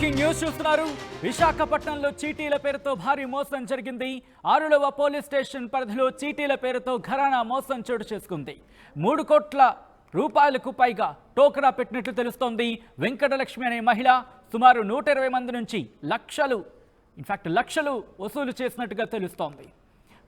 Breaking news చూస్తున్నారు. విశాఖపట్నంలో చీటీల పేరుతో భారీ మోసం జరిగింది. 6వ పోలీస్ స్టేషన్ పరిధిలో చీటీల పేరుతో ఘరానా మోసం చోటు చేసుకుంది. 3 కోట్ల రూపాయలకు పైగా టోకరా పెట్టినట్లు తెలుస్తోంది. వెంకటలక్ష్మి అనే మహిళ సుమారు 120 మంది నుంచి లక్షలు వసూలు చేసినట్టుగా తెలుస్తోంది.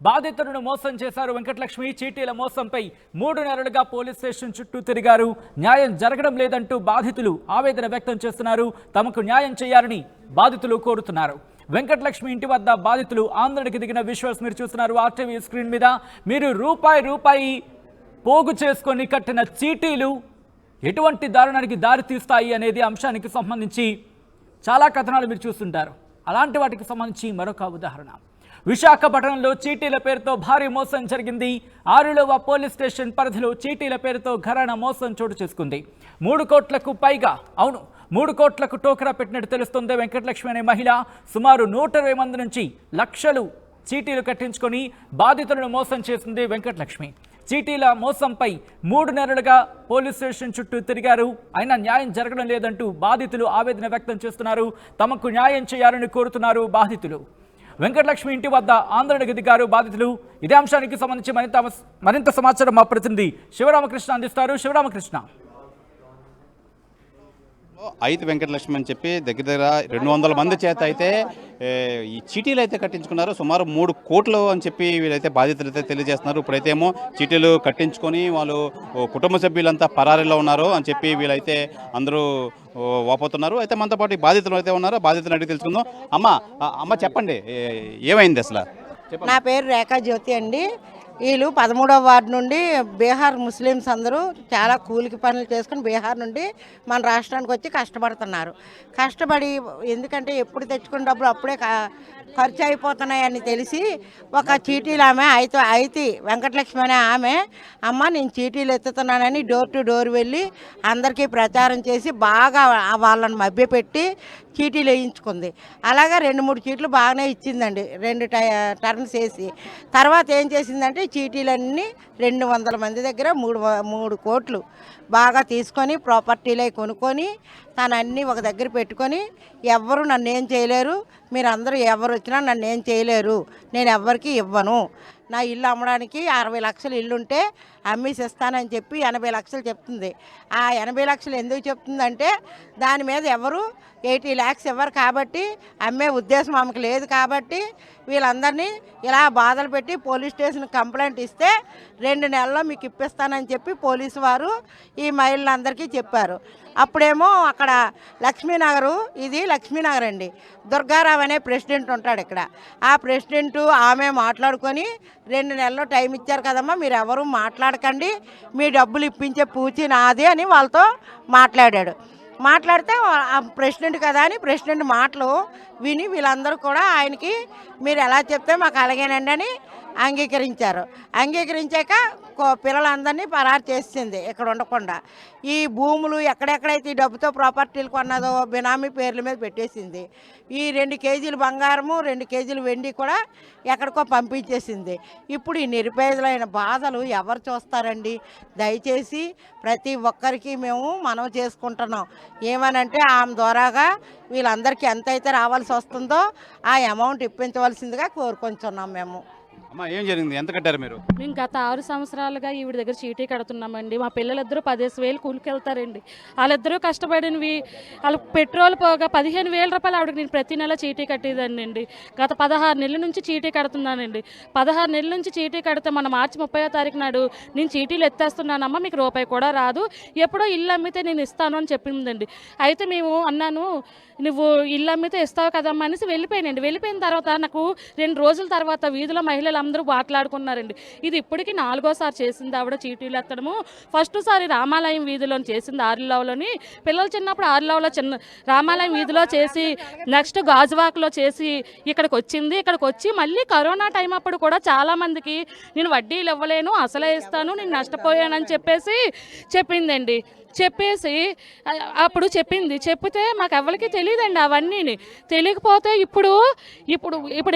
బాధితులను మోసం చేశారు వెంకటలక్ష్మి. చీటీల మోసంపై 3 నెలలుగా పోలీస్ స్టేషన్ చుట్టూ తిరిగారు. న్యాయం జరగడం లేదంటూ బాధితులు ఆవేదన వ్యక్తం చేస్తున్నారు. తమకు న్యాయం చేయాలని బాధితులు కోరుతున్నారు. వెంకటలక్ష్మి ఇంటి వద్ద బాధితులు ఆందోళనకి దిగిన విజువల్స్ మీరు చూస్తున్నారు ఆర్టీవీ స్క్రీన్ మీద. మీరు రూపాయి పోగు చేసుకొని కట్టిన చీటీలు ఎటువంటి దారుణానికి దారి తీస్తాయి అనేది అంశానికి సంబంధించి చాలా కథనాలు మీరు చూస్తుంటారు. అలాంటి వాటికి సంబంధించి మరొక ఉదాహరణ. విశాఖపట్నంలో చీటీల పేరుతో భారీ మోసం జరిగింది. 6వ పోలీస్ స్టేషన్ పరిధిలో చీటీల పేరుతో ఘరానా మోసం చోటు చేసుకుంది. 3 కోట్లకు పైగా 3 కోట్లకు టోకరా పెట్టినట్టు తెలుస్తుంది. వెంకటలక్ష్మి అనే మహిళ సుమారు 120 మంది నుంచి లక్షలు చీటీలు కట్టించుకొని బాధితులను మోసం చేసింది వెంకటలక్ష్మి. చీటీల మోసంపై 3 నెలలుగా పోలీస్ స్టేషన్ చుట్టూ తిరిగారు. అయినా న్యాయం జరగడం లేదంటూ బాధితులు ఆవేదన వ్యక్తం చేస్తున్నారు. తమకు న్యాయం చేయాలని కోరుతున్నారు బాధితులు. వెంకటలక్ష్మి ఇంటి వద్ద ఆందోళనకు దిగారు బాధితులు. ఇదే అంశానికి సంబంధించి మరింత సమాచారం మా ప్రతినిధి శివరామకృష్ణ అందిస్తారు. శివరామకృష్ణ. ఐదు వెంకటలక్ష్మి అని చెప్పి దగ్గర 200 మంది చేత అయితే ఈ చీటీలు అయితే కట్టించుకున్నారు. సుమారు 3 కోట్లు అని చెప్పి వీళ్ళైతే బాధితులు అయితే తెలియజేస్తున్నారు. ఇప్పుడైతే ఏమో చీటీలు కట్టించుకొని వాళ్ళు కుటుంబ సభ్యులంతా పరారీలో ఉన్నారు అని చెప్పి వీళ్ళైతే అందరూ వాపోతున్నారు. అయితే మనతో పాటు బాధితులు అయితే ఉన్నారు. బాధితులు అడిగి తెలుసుకుందాం. అమ్మ చెప్పండి, ఏమైంది అసలు? నా పేరు రేఖా జ్యోతి అండి. వీళ్ళు 13వ వార్డు నుండి బీహార్ ముస్లిమ్స్ అందరూ చాలా కూలికి పనులు చేసుకుని బీహార్ నుండి మన రాష్ట్రానికి వచ్చి కష్టపడుతున్నారు. కష్టపడి ఎందుకంటే ఎప్పుడు తెచ్చుకున్న డబ్బులు అప్పుడే ఖర్చు అయిపోతున్నాయని తెలిసి ఒక చీటీలు ఆమె అయితే వెంకటలక్ష్మి అనే ఆమె, అమ్మ నేను చీటీలు ఎత్తుతున్నానని డోర్ టు డోర్ వెళ్ళి అందరికీ ప్రచారం చేసి బాగా వాళ్ళని మభ్యపెట్టి చీటీలు వేయించుకుంది. అలాగా 2-3 చీట్లు బాగానే ఇచ్చిందండి, 2 టర్న్స్ వేసి. తర్వాత ఏం చేసిందంటే చీటీలన్నీ 200 మంది దగ్గర 3 కోట్లు బాగా తీసుకొని ప్రాపర్టీలే కొనుక్కొని తనన్నీ ఒక దగ్గర పెట్టుకొని, ఎవ్వరు నన్ను ఏం చేయలేరు, మీరందరూ ఎవరు వచ్చినా నన్ను ఏం చేయలేరు, నేను ఎవ్వరికి ఇవ్వను, నా ఇల్లు అమ్మడానికి 60 లక్షలు ఇల్లు ఉంటే అమ్మేసి ఇస్తానని చెప్పి 80 లక్షలు చెప్తుంది. ఆ 80 లక్షలు ఎందుకు చెప్తుందంటే దాని మీద ఎవరు 80 lakhs ఇవ్వరు కాబట్టి, అమ్మే ఉద్దేశం ఆమెకు లేదు కాబట్టి వీళ్ళందరినీ ఇలా బాధలు పెట్టి పోలీస్ స్టేషన్ కంప్లైంట్ ఇస్తే 2 నెలల్లో మీకు ఇప్పిస్తానని చెప్పి పోలీసు వారు ఈ మహిళలందరికీ చెప్పారు. అప్పుడేమో అక్కడ లక్ష్మీనగరు, ఇది లక్ష్మీనగర్ అండి, దుర్గారావు అనే ప్రెసిడెంట్ ఉంటాడు ఇక్కడ. ఆ ప్రెసిడెంటు ఆమె మాట్లాడుకొని 2 నెలలు టైం ఇచ్చారు కదమ్మా, మీరు ఎవరు మాట్లాడకండి, మీ డబ్బులు ఇప్పించే పూచి నాది అని వాళ్ళతో మాట్లాడాడు. మాట్లాడితే ప్రెసిడెంట్ కదా అని ప్రెసిడెంట్ మాటలు విని వీళ్ళందరూ కూడా ఆయనకి మీరు ఎలా చెప్తే మాకు అలాగేనండి అని అంగీకరించారు. అంగీకరించాక పిల్లలందరినీ పరారు చేసింది ఇక్కడ ఉండకుండా. ఈ భూములు ఎక్కడెక్కడైతే ఈ డబ్బుతో ప్రాపర్టీలు కొన్నదో బినామీ పేర్ల మీద పెట్టేసింది. ఈ 2 కేజీలు బంగారము 2 కేజీలు వెండి కూడా ఎక్కడికో పంపించేసింది. ఇప్పుడు ఈ నిరుపేదలైన బాధలు ఎవరు చూస్తారండి? దయచేసి ప్రతి ఒక్కరికి మేము మనం చేసుకుంటున్నాం. ఏమనంటే ఆమె ద్వారాగా వీళ్ళందరికీ ఎంతైతే రావాల్సి వస్తుందో ఆ అమౌంట్ ఇప్పించవలసిందిగా కోరుకుంటున్నాం మేము. అమ్మా, ఏం జరిగింది? ఎంత కట్టారు మీరు? మేము గత 6 సంవత్సరాలుగా ఈవిడ దగ్గర చీటీ కడుతున్నామండి. మా పిల్లలిద్దరూ 15,000 కూలికి వెళ్తారండి. వాళ్ళిద్దరూ కష్టపడినవి, వాళ్ళు పెట్రోల్ పోగా 15,000 రూపాయలు ఆవిడకి నేను ప్రతి నెల చీటీ కట్టేదానండి. గత 16 నెలల నుంచి చీటీ కడుతున్నానండి. 16 నెలల నుంచి చీటీ కడితే మన మార్చి 30వ తారీఖు నాడు నేను చీటీలు ఎత్తేస్తున్నానమ్మా, మీకు రూపాయి కూడా రాదు, ఎప్పుడో ఇల్లు అమ్మితే నేను ఇస్తాను అని చెప్పిందండి. అయితే మేము అన్నాను, నువ్వు ఇల్లు అమ్మితే ఇస్తావు కదమ్మా అనేసి వెళ్ళిపోయానండి. వెళ్ళిపోయిన తర్వాత నాకు 2 రోజుల తర్వాత వీధిలో మహిళలు అందరూ మాట్లాడుకున్నారండి. ఇది ఇప్పటికీ 4వసారి చేసింది ఆవిడ చీటీలు ఎత్తడము. ఫస్ట్ సారి రామాలయం వీధిలో చేసింది, ఆరులవలోని పిల్లలు చిన్నప్పుడు ఆరులవలో రామాలయం వీధిలో చేసి, నెక్స్ట్ గాజువాక్లో చేసి ఇక్కడికి వచ్చింది. ఇక్కడికి వచ్చి మళ్ళీ కరోనా టైం అప్పుడు కూడా చాలామందికి నేను వడ్డీలు ఇవ్వలేను, అసలే ఇస్తాను, నేను నష్టపోయానని చెప్పేసి చెప్పిందండి. చెప్పేసి అప్పుడు చెప్పితే మాకు ఎవరికి తెలియదండి అవన్నీ. తెలియకపోతే ఇప్పుడు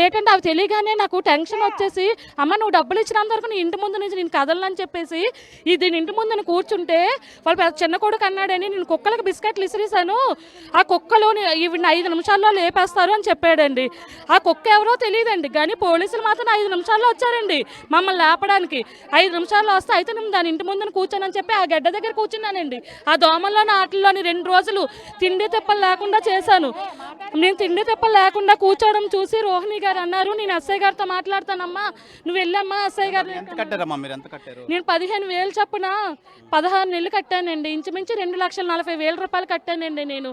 ఏంటంటే అవి తెలియగానే నాకు టెన్షన్ వచ్చేసి, అమ్మ నువ్వు డబ్బులు ఇచ్చినంతవరకు నీ ఇంటి ముందు నుంచి నేను కదలని చెప్పేసి దీని ఇంటి ముందు నేను కూర్చుంటే వాళ్ళు చిన్న కొడుకు అన్నాడని నేను కుక్కలకు బిస్కెట్లు ఇసిరేసాను, ఆ కుక్కలు ఇవి 5 నిమిషాల్లో లేపేస్తారు అని చెప్పాడండి. ఆ కుక్క ఎవరో తెలియదండి, కానీ పోలీసులు మాత్రం 5 నిమిషాల్లో వచ్చారండి మమ్మల్ని లేపడానికి. 5 నిమిషాల్లో వస్తే అయితే నేను దాని ఇంటి ముందు కూర్చోనని చెప్పి ఆ గడ్డ దగ్గర కూర్చున్నానండి. ఆ దోమల్లోని ఆటల్లోని 2 రోజులు తిండి తిప్పలు లేకుండా చేశాను. నేను తిండి తిప్పలు లేకుండా కూర్చోవడం చూసి రోహిణి గారు అన్నారు, నేను ఎస్ఐ గారితో మాట్లాడతానమ్మా, నువ్వు వెళ్ళమ్మా ఎస్ఐ గారు. నేను 15,000 చొప్పున 16 నెలలు కట్టానండి. ఇంచుమించు 2,40,000 రూపాయలు కట్టానండి. నేను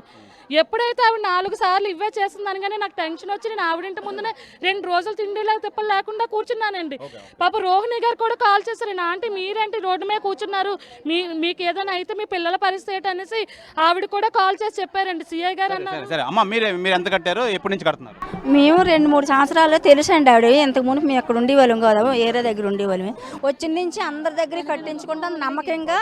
ఎప్పుడైతే ఆవిడ 4 సార్లు ఇవే చేస్తుందని కానీ నాకు టెన్షన్ వచ్చి నేను ఆవిడింటి ముందునే 2 రోజులు తిండిలో తిప్పలు లేకుండా కూర్చున్నానండి. పాప రోహిణి గారు కూడా కాల్ చేశారు, నా ఆంటీ మీరేంటి రోడ్డు మీద కూర్చున్నారు, మీకు ఏదైనా అయితే మీ పిల్లల పరిస్థితి ఏంటి అనేసి ఆవిడ కూడా కాల్ చేసి చెప్పారండి. సిఐ గారు అన్నారు. మీరు ఎంత కట్టారు, ఎప్పటి నుంచి కడుతున్నారు? మేము 2-3 సంవత్సరాలు తెలుసండి ఆవిడ. ఇంతకు ముందు మేము అక్కడ ఉండేవాళ్ళం కదా, ఏరే దగ్గర ఉండేవాళ్ళమే. వచ్చిన నుంచి అందరి దగ్గర కట్టించుకుంటాం, నమ్మకంగా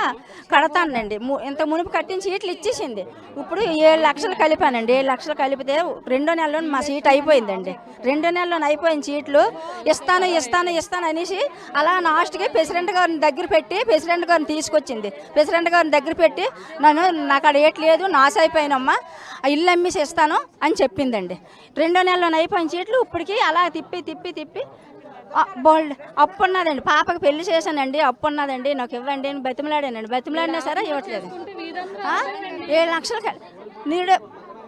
కడతానండి. ఇంత మునుపు కట్టించి సీట్లు ఇచ్చేసింది. ఇప్పుడు 7 లక్షలు కలిపానండి. 7 లక్షలు కలిపితే 2వ నెలలో మా సీట్ అయిపోయిందండి. 2వ నెలలో అయిపోయిన సీట్లు ఇస్తాను అనేసి అలా లాస్ట్కి ప్రెసిడెంట్ గారిని దగ్గర పెట్టి ప్రెసిడెంట్ గారిని తీసుకొచ్చింది. ప్రెసిడెంట్ గారిని దగ్గర పెట్టి నాకు అక్కడ ఏట్లేదు, నాశ అయిపోయినమ్మా, ఇల్లు అమ్మేసి ఇస్తాను అని చెప్పిందండి. 2వ నెలలో అయిపోయిన సీట్లు ఇప్పటికీ అలా తిప్పి బోల్డ్ అప్పు ఉన్నదండి. పాపకి పెళ్లి చేశానండి, అప్పు ఉన్నదండి, నాకు ఇవ్వండి అని బతిమలాడినా సరే ఇవ్వట్లేదు. 7 లక్షలు నీడు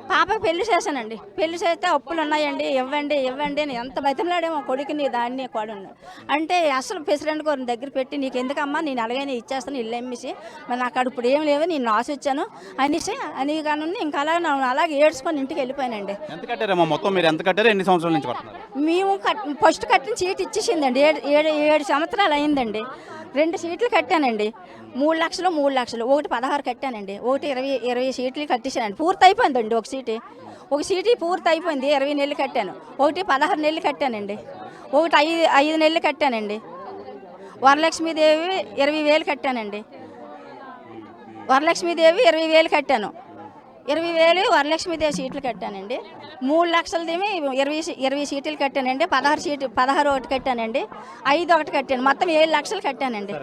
పాపకి పెళ్లి చేశానండి. పెళ్లి చేస్తే అప్పులు ఉన్నాయండి, ఇవ్వండి అని ఎంత బతిమలాడేమో కొడుకుని దాన్ని కూడా అంటే అసలు ప్రెసిడెంట్ గారిని దగ్గర పెట్టి నీకు ఎందుకమ్మా, నేను అలాగైనా ఇచ్చేస్తాను ఇల్లు అమ్మేసి, మరి నాకు అక్కడ ఇప్పుడు ఏం లేవు, నేను ఆశించాను అనేసి అని కానీ ఇంకా అలాగే ఏడ్చుకొని ఇంటికి వెళ్ళిపోయానండి. ఎంత కట్టారమ్మా మొత్తం? మీరు ఎంత కట్టారు, ఎన్ని సంవత్సరాల నుంచి కడుతున్నారు? మేము ఫస్ట్ కట్టిన సీట్ ఇచ్చేసిందండి. 7 సంవత్సరాలు అయిందండి. 2 సీట్లు కట్టానండి. 3 లక్షలు ఒకటి 16 కట్టానండి. ఒకటి 20 సీట్లు కట్టేశానండి. పూర్తి అయిపోయిందండి. ఒక సీటు పూర్తి అయిపోయింది. 20 నెలలు కట్టాను. ఒకటి 16 నెలలు కట్టానండి. ఒకటి 5 నెలలు కట్టానండి. వరలక్ష్మీదేవి 20,000 కట్టానండి. వరలక్ష్మీదేవి 20,000 కట్టాను. 20,000 వరలక్ష్మీదేవి సీట్లు కట్టానండి. 3 లక్షలదేమి 20 సీట్లు కట్టానండి. 16 ఒకటి కట్టానండి. 5 ఒకటి కట్టాను. మొత్తం 7 లక్షలు కట్టానండి.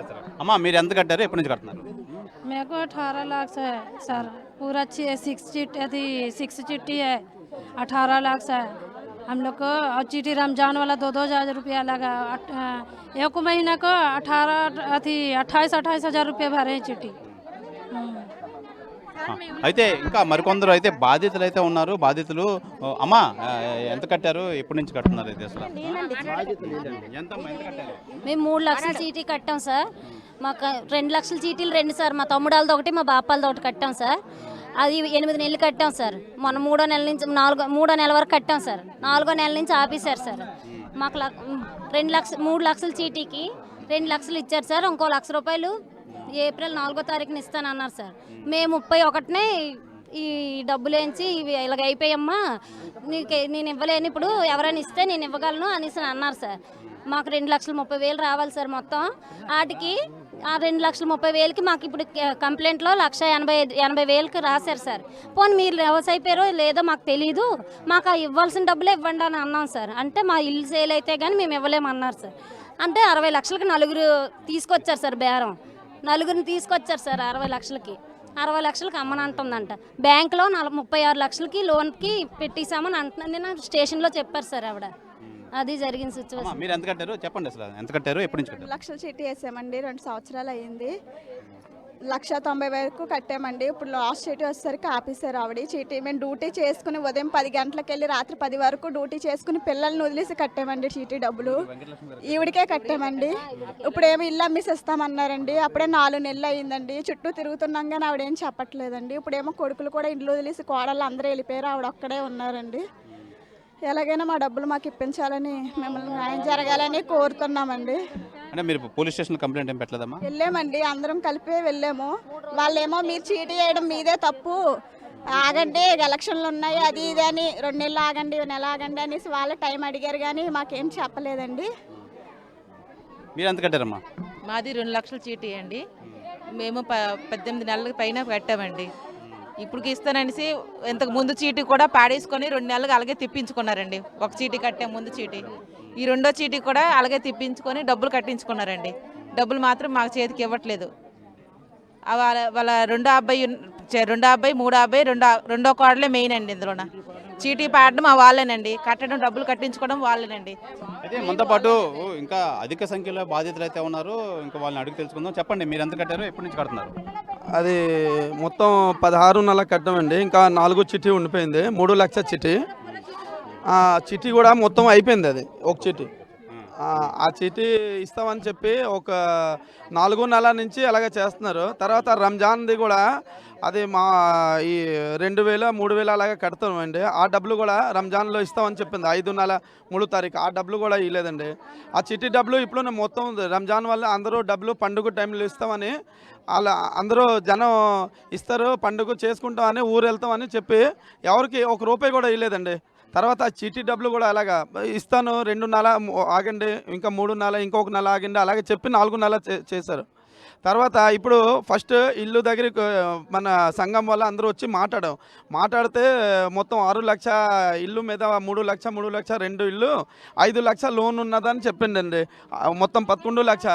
అమ్మా మీరు ఎంత కట్టారు, ఎప్పటి నుంచి కడుతున్నారు? मेरे को 18 लाख से है सर, पूरा 6 चिट्ठी है, 18 लाख से है हम लोग को। और चिट्ठी रमजान वाला 2-2 हज़ार रुपया लगा। 1 महीना को 28,000 रुपये भरे हैं चिट्ठी। అయితే ఇంకా మరికొందరు అయితే బాధితులు అయితే ఉన్నారు. బాధితులు అమ్మా ఎంత కట్టారు, ఎప్పటి నుంచి కడుతున్నారు? అయితే అసలు మేము 3 లక్షల చీటీ కట్టాం సార్. మాకు 2 లక్షల చీటీలు 2 సార్, మా తమ్ముడాలది ఒకటి మా బాపాలది ఒకటి కట్టాం సార్. అది 8 నెలలు కట్టాం సార్. మొన్న 3వ నెల నుంచి 4వ నెల వరకు కట్టాం సార్. 4వ నెల నుంచి ఆపేశారు సార్. మాకు 3 లక్షల చీటీకి 2 లక్షలు ఇచ్చారు సార్. ఇంకో ₹1,00,000 ఏప్రిల్ 4వ తారీఖున ఇస్తానన్నారు సార్. మేము 31నే ఈ డబ్బులు వేయించి ఇవి ఇలాగ అయిపోయామ్మా, నేను ఇవ్వలేను, ఇప్పుడు ఎవరైనా ఇస్తే నేను ఇవ్వగలను అనేసి అన్నారు సార్. మాకు 2,30,000 రావాలి సార్ మొత్తం. వాటికి ఆ 2,30,000కి మాకు ఇప్పుడు కంప్లైంట్లో 1,80,000కి రాశారు సార్. పోనీ మీరు వ్యవసాయ అయిపోయారో లేదో మాకు తెలీదు, మాకు ఇవ్వాల్సిన డబ్బులే ఇవ్వండి అని అన్నాం సార్. అంటే మా ఇల్లు సేల్ అయితే కానీ మేము ఇవ్వలేమన్నారు సార్. అంటే 60 లక్షలకి 4 తీసుకొచ్చారు సార్ బేరం. 4 తీసుకొచ్చారు సార్ 60 లక్షలకి. 60 లక్షలకి అమ్మని అంటుందంట. బ్యాంకులో 36 లక్షలకి లోన్కి పెట్టేసామని అంటున్నాను నేను స్టేషన్లో చెప్పారు సార్ ఆవిడ. అది జరిగిన సిచ్యువేషన్. మీరు ఎంత కట్టారు చెప్పండి, అసలు ఎంత కట్టారు, ఎప్పటి నుంచి కట్టారు? 2 లక్షల చీటీ వేసామండి. 2 సంవత్సరాలు అయ్యింది. 1,90,000 వరకు కట్టామండి. ఇప్పుడు లాస్ట్ చీటీ వచ్చేసరికి ఆపేశారు ఆవిడ చీటీ. మేము డ్యూటీ చేసుకుని ఉదయం 10 గంటలకు వెళ్ళి రాత్రి 10 వరకు డ్యూటీ చేసుకుని పిల్లల్ని వదిలేసి కట్టామండి చీటీ డబ్బులు. ఈవిడికే కట్టామండి. ఇప్పుడు ఏమి ఇల్లు అమ్మేసి ఇస్తామన్నారండి. అప్పుడే 4 నెలలు అయ్యిందండి. చుట్టూ తిరుగుతున్నాం కానీ ఆవిడేం చెప్పట్లేదండి. ఇప్పుడేమో కొడుకులు కూడా ఇల్లు వదిలేసి కోడళ్ళు అందరూ వెళ్ళిపోయారు, ఆవిడ ఒక్కడే ఉన్నారండి. ఎలాగైనా మా డబ్బులు మాకు ఇప్పించాలని, మిమ్మల్ని న్యాయం జరగాలని కోరుతున్నామండి. అంటే మీరు పోలీస్ స్టేషన్ కంప్లైంట్ ఏం పెట్టలేదమ్మా? వెళ్ళామండి, అందరం కలిపి వెళ్ళాము. వాళ్ళేమో మీరు చీటీ వేయడం మీదే తప్పు, ఆగండి ఎలక్షన్లు ఉన్నాయి అది ఇది అని 2 నెలలు ఆగండి, 1 నెల ఆగండి అనేసి వాళ్ళ టైం అడిగారు కానీ మాకేం చెప్పలేదండి. మీరు ఎంత కట్టారమ్మా? మాది 2 లక్షల చీటీ అండి. మేము 18 నెలల పైన కట్టామండి. ఇప్పుడు ఇస్తాననేసి ఇంతకు ముందు చీటీ కూడా పాడేసుకొని 2 నెలలకు అలాగే తిప్పించుకున్నారండి. ఒక చీటీ కట్టే ముందు చీటీ, ఈ రెండో చీటీ కూడా అలాగే తిప్పించుకొని డబ్బులు కట్టించుకున్నారండి. డబ్బులు మాత్రం మాకు చేతికి ఇవ్వట్లేదు. వాళ్ళ రెండో అబ్బాయి మూడో అబ్బాయి రెండో కోడలే మెయిన్ అండి. ఇందులోన చీటీ పాడడం వాళ్ళేనండి, కట్టడం డబ్బులు కట్టించుకోవడం వాళ్ళేనండి. అయితే మనతో పాటు ఇంకా అధిక సంఖ్యలో బాధితులు అయితే ఉన్నారు. ఇంకా వాళ్ళని అడిగి తెలుసుకుందాం. చెప్పండి, మీరు ఎంత కట్టారు, ఎప్పటి నుంచి కడుతున్నారు? అది మొత్తం 16 నెలల కట్టామండి. ఇంకా 4 చిట్టి ఉండిపోయింది, 3 లక్షల చిట్టి. ఆ చిట్టి కూడా మొత్తం అయిపోయింది. అది ఒక చిట్టి. ఆ చీటీ ఇస్తామని చెప్పి ఒక 4 నెలల నుంచి అలాగే చేస్తున్నారు. తర్వాత రంజాన్ది కూడా అది మా ఈ 2000, 3000 అలాగే కడతామండి. ఆ డబ్బులు కూడా రంజాన్లో ఇస్తామని చెప్పింది 5 నెల 3 తారీఖు. ఆ డబ్బులు కూడా ఇవ్వలేదండి. ఆ చిట్టి డబ్బులు ఇప్పుడు మొత్తం రంజాన్ వల్ల అందరూ డబ్బులు పండుగ టైంలో ఇస్తామని అలా అందరూ జనం ఇస్తారు, పండుగ చేసుకుంటామని ఊరు వెళ్తామని చెప్పి ఎవరికి 1 రూపాయి కూడా ఇవ్వలేదండి. తర్వాత చీటీ డబ్బులు కూడా అలాగా ఇస్తాను 2 నెల ఆగండి, ఇంకా 3 నెల, ఇంకొక నెల ఆగండి అలాగే చెప్పి 4 నెలలు చేశారు. తర్వాత ఇప్పుడు ఫస్ట్ ఇల్లు దగ్గరికి మన సంఘం వల్ల అందరూ వచ్చి మాట్లాడితే మొత్తం 6 లక్షల ఇల్లు మీద 3 లక్ష 2 ఇల్లు 5 లక్షల లోన్ ఉన్నదని చెప్పిండండి. మొత్తం 11 లక్ష.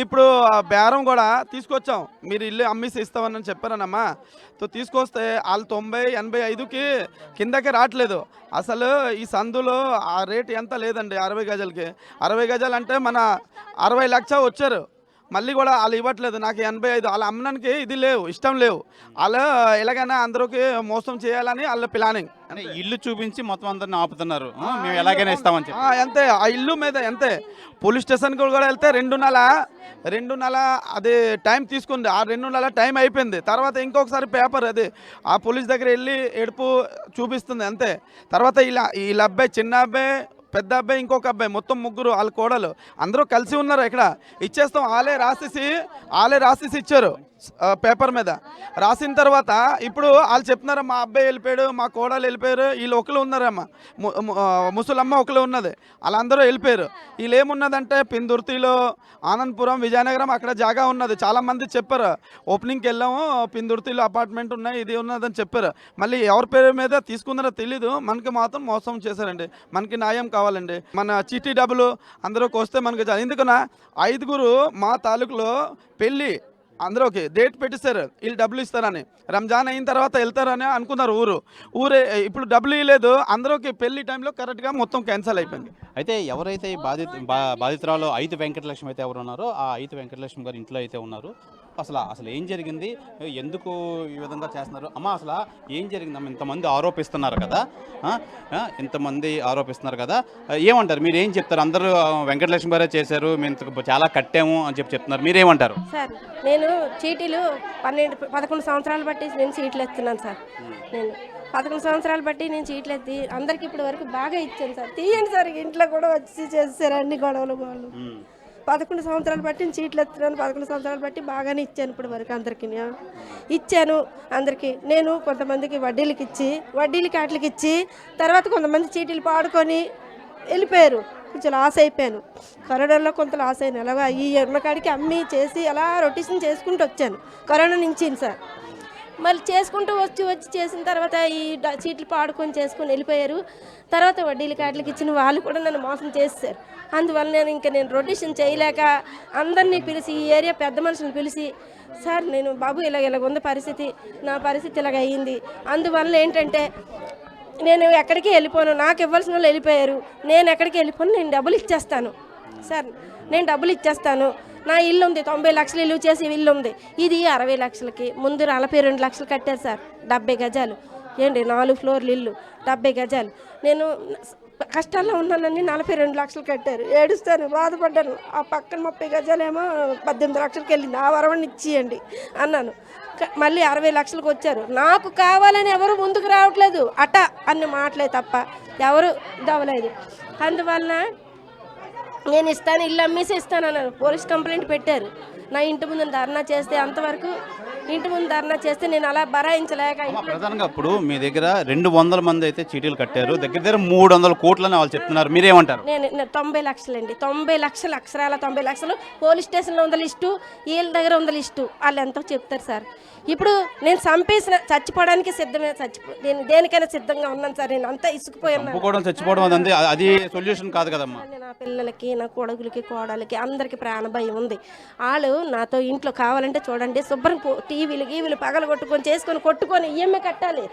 ఇప్పుడు బేరం కూడా తీసుకొచ్చాం, మీరు ఇల్లు అమ్మేసి ఇస్తామని చెప్పారనమ్మా. తీసుకొస్తే వాళ్ళు 90-85కి కిందకి రావట్లేదు. అసలు ఈ సందులో ఆ రేట్ ఎంత లేదండి. 60 గజాలకి 60 గజాలు అంటే మన 60 లక్ష వచ్చారు. మళ్ళీ కూడా వాళ్ళు ఇవ్వట్లేదు. నాకు 85 వాళ్ళు అమ్మడానికి ఇది లేవు, ఇష్టం లేవు. వాళ్ళు ఎలాగైనా అందరికి మోసం చేయాలని వాళ్ళ ప్లానింగ్. అంటే ఇల్లు చూపించి మొత్తం అందరిని ఆపుతున్నారు, మేము ఎలాగైనా ఇస్తామని చెప్పి. అంతే, ఆ ఇల్లు మీద అంతే. పోలీస్ స్టేషన్కి కూడా వెళ్తే 2 నెల అది టైం తీసుకుంది. ఆ 2 నెలల టైం అయిపోయింది. తర్వాత ఇంకొకసారి పేపర్ అది ఆ పోలీస్ దగ్గర వెళ్ళి ఎడుపు చూపిస్తుంది అంతే. తర్వాత వీళ్ళ అబ్బాయి, చిన్న అబ్బాయి, పెద్ద అబ్బాయి, ఇంకొక అబ్బాయి, మొత్తం 3 వాళ్ళ కోడలు అందరూ కలిసి ఉన్నారు. ఇక్కడ ఇచ్చేస్తాం వాళ్ళే రాసేసి ఇచ్చారు పేపర్ మీద. రాసిన తర్వాత ఇప్పుడు వాళ్ళు చెప్తున్నారు మా అబ్బాయి వెళ్ళిపోయాడు, మా కోడలు వెళ్ళిపోయారు, వీళ్ళు ఒకరు ఉన్నారమ్మ, ముసలమ్మ ఒకరు ఉన్నది, వాళ్ళందరూ వెళ్ళిపోయారు. వీళ్ళు ఏమున్నదంటే పిందుర్తిలో, ఆనందపురం, విజయనగరం అక్కడ జాగా ఉన్నది. చాలామంది చెప్పారు, ఓపెనింగ్కి వెళ్ళాము, పిందుర్తిలో అపార్ట్మెంట్ ఉన్నాయి, ఇది ఉన్నదని చెప్పారు. మళ్ళీ ఎవరి పేరు మీద తీసుకున్నారో తెలీదు. మనకి మాత్రం మోసం చేశారండి. మనకి న్యాయం కావాలండి. మన చీటీ డబ్బులు అందరూకి వస్తే మనకి ఎందుకన్నా 5 మా తాలూకులో పెళ్ళి అందరూకి డేట్ పెట్టిస్తారు, వీళ్ళు డబ్బులు ఇస్తారని. రంజాన్ అయిన తర్వాత వెళ్తారని అనుకున్నారు ఊరే. ఇప్పుడు డబ్బులు ఇవ్వలేదు. అందరూకి పెళ్లి టైంలో కరెక్ట్గా మొత్తం క్యాన్సిల్ అయిపోయింది. అయితే ఎవరైతే ఈ బాధితురాలు 5 వెంకటలక్ష్మి అయితే ఎవరు ఉన్నారో ఆ 5 వెంకటలక్ష్మి గారు ఇంట్లో అయితే ఉన్నారు. అసలు ఏం జరిగింది, ఎందుకు ఈ విధంగా చేస్తున్నారు అమ్మ, అసలు ఏం జరిగిందమ్మ? ఇంతమంది ఆరోపిస్తున్నారు కదా, ఏమంటారు మీరు? ఏం చెప్తారు? అందరూ వెంకటలక్ష్మి గారే చేశారు, మేము చాలా కట్టాము అని చెప్తున్నారు, మీరేమంటారు? సార్, నేను చీటీలు 11 సంవత్సరాలు బట్టి నేను చీట్లు ఎత్తున్నాను సార్. నేను 11 సంవత్సరాలు బట్టి నేను చీట్లు ఎత్తి అందరికి ఇప్పటి వరకు బాగా ఇచ్చాను సార్. తీయండి సార్, ఇంట్లో కూడా వచ్చి చేస్తారు అన్ని గొడవలు వాళ్ళు. 11 సంవత్సరాలు బట్టి నేను చీట్లు ఎత్తున్నాను. 11 సంవత్సరాలు బట్టి బాగానే ఇచ్చాను ఇప్పటి వరకు అందరికీ ఇచ్చాను. అందరికీ నేను కొంతమందికి వడ్డీలకి వాటికి ఇచ్చి తర్వాత కొంతమంది చీటీలు పాడుకొని వెళ్ళిపోయారు. కొంచెం లాస్ అయిపోయాను. కరోనాలో కొంత లాస్ అయినా అలాగా ఈ ఎన్నకాడికి అమ్మి చేసి అలా రొటేషన్ చేసుకుంటూ వచ్చాను కరోనా నుంచి సార్. మళ్ళీ చేసుకుంటూ వచ్చి చేసిన తర్వాత ఈ చీట్లు పాడుకొని చేసుకొని వెళ్ళిపోయారు. తర్వాత వడ్డీలకి వాటికి ఇచ్చిన వాళ్ళు కూడా నన్ను మోసం చేస్తారు. అందువల్ల నేను రొటేషన్ చేయలేక అందరినీ పిలిచి, ఈ ఏరియా పెద్ద మనుషులను పిలిచి, సార్ నేను బాబు ఇలాగ ఉంది పరిస్థితి, నా పరిస్థితి ఇలాగ అయ్యింది. అందువల్ల ఏంటంటే నేను ఎక్కడికి వెళ్ళిపోను, నాకు ఇవ్వాల్సిన వాళ్ళు వెళ్ళిపోయారు, నేను ఎక్కడికి వెళ్ళిపోను, నేను డబ్బులు ఇచ్చేస్తాను సార్, నేను డబ్బులు ఇచ్చేస్తాను. నా ఇల్లు ఉంది, 90 లక్షలు ఇల్లు చేసి ఇల్లు ఉంది. ఇది 60 లక్షలకి ముందు 42 లక్షలు కట్టారు సార్. 70 గజాలు ఏంటి, 4 ఫ్లోర్లు ఇల్లు, 70 గజాలు. నేను కష్టాల్లో ఉన్నానని 42 లక్షలు కట్టారు. ఏడుస్తాను, బాధపడ్డాను. ఆ పక్కన 30 గజాలేమో 18 లక్షలకి వెళ్ళింది. ఆ వరవని ఇచ్చేయండి అన్నాను. మళ్ళీ 60 లక్షలకు వచ్చారు. నాకు కావాలని ఎవరు ముందుకు రావట్లేదు, అట అన్ని మాటలే తప్ప ఎవరు ఇదవ్వలేదు. అందువలన నేను ఇస్తాను, ఇల్లు అమ్మేసి ఇస్తాను అన్నాను. పోలీస్ కంప్లైంట్ పెట్టారు. నా ఇంటి ముందు ధర్నా చేస్తే అంతవరకు ఇంటి ముందు ధర్నా చేస్తే నేను అలా భరాయించలేక ప్రధానంగా ఇప్పుడు మీ దగ్గర 200 మంది అయితే చీటీలు కట్టారు, దగ్గర దగ్గర 300 కోట్లని వాళ్ళు చెప్తున్నారు, మీరేమంటారు? నేను 90 లక్షలండి, 90 లక్షలు, అక్షరాల 90 లక్షలు. పోలీస్ స్టేషన్లో ఉంది లిస్టు, వీళ్ళ దగ్గర ఉంది లిస్టు, వాళ్ళు ఎంతో చెప్తారు సార్. ఇప్పుడు నేను చచ్చిపోవడానికి సిద్ధమే, నేను దేనికైనా సిద్ధంగా ఉన్నాను సార్. నేను అంతా ఇసుకుపోయాను. చచ్చిపోవడం అది సొల్యూషన్ కాదు కదమ్మా. నా పిల్లలకి, నా కొడుకులకి, కోడలకి అందరికి ప్రాణ భయం ఉంది. వాళ్ళు నాతో ఇంట్లో కావాలంటే చూడండి, శుభ్రం టీవీలు పగలు కొట్టుకొని ఈఎంఐ కట్టాలి,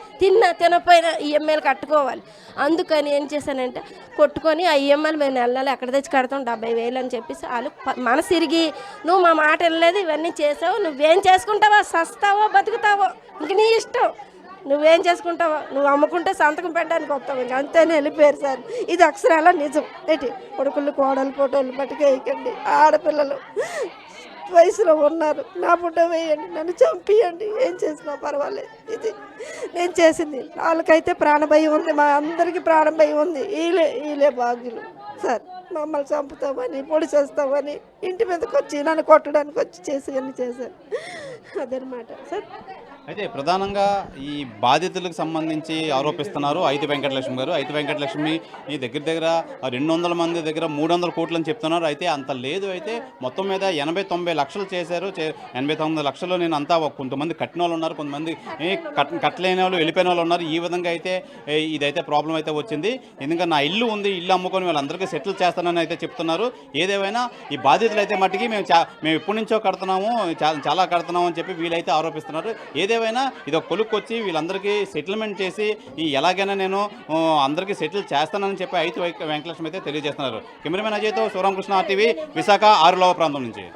తినపోయినా ఈఎంఐలు కట్టుకోవాలి. అందుకని ఏం చేశానంటే కొట్టుకొని ఆ ఈఎంఐలు మేము నెలలు ఎక్కడ తెచ్చి కడతాం 70,000 అని చెప్పేసి వాళ్ళు మనసిరిగి నువ్వు మా మాట వినలేదు, ఇవన్నీ చేసావు, నువ్వేం చేసుకుంటావో, సస్తావో బతుకుతావో ఇంక నీ ఇష్టం, నువ్వేం చేసుకుంటావో, నువ్వు అమ్ముకుంటే సంతకం పెట్టడానికి వస్తావు, ఇంక అంతేనే వెళ్ళిపోయారు సార్. ఇది అక్షరాల నిజం. ఏంటి కొడుకులు కోడలు ఫోటోలు పట్టుకేయకండి, ఆడపిల్లలు వయసులో ఉన్నారు, నా ఫోటో వేయండి, నన్ను చంపియండి, ఏం చేసినా పర్వాలేదు. ఇది నేను చేసింది. వాళ్ళకైతే ప్రాణభయం ఉంది, మా అందరికీ ప్రాణభయం ఉంది. వీళ్ళే భాగ్యులు సార్. మమ్మల్ని చంపుతామని, పొడి చేస్తామని ఇంటి మీదకి వచ్చి నన్ను కొట్టడానికి వచ్చి చేశారు. అదనమాట సార్. అయితే ప్రధానంగా ఈ బాధితులకు సంబంధించి ఆరోపిస్తున్నారు ఐతి వెంకటలక్ష్మి గారు. ఐతి వెంకటలక్ష్మి ఈ దగ్గర 200 మంది దగ్గర 300 కోట్లు అని చెప్తున్నారు. అయితే అంత లేదు, అయితే మొత్తం మీద 80-90 లక్షలు చేశారు. 89 లక్షలు నేను అంతా కొంతమంది కట్టిన వాళ్ళు ఉన్నారు, కొంతమంది కట్టలేని వాళ్ళు వెళ్ళిపోయిన వాళ్ళు ఉన్నారు. ఈ విధంగా అయితే ఇదైతే ప్రాబ్లం అయితే వచ్చింది. ఎందుకంటే నా ఇల్లు ఉంది, ఇల్లు అమ్ముకొని వాళ్ళందరికీ సెటిల్ చేస్తానని అయితే చెప్తున్నారు. ఏదేమైనా ఈ బాధితులు అయితే మట్టికి మేము ఎప్పటి నుంచో కడుతున్నాము, చాలా కడుతున్నాము అని చెప్పి వీళ్ళైతే ఆరోపిస్తున్నారు. ఏదేమైనా ఇది ఒక కొలుక్కొచ్చి వీళ్ళందరికీ సెటిల్మెంట్ చేసి ఎలాగైనా నేను అందరికీ సెటిల్ చేస్తానని చెప్పి ఐతి వెంకటలక్ష్మి అయితే తెలియజేస్తున్నారు. కెమెరామెన్ అజయ్తో శివరామకృష్ణ RTV, విశాఖ 6వ ప్రాంతం నుంచి.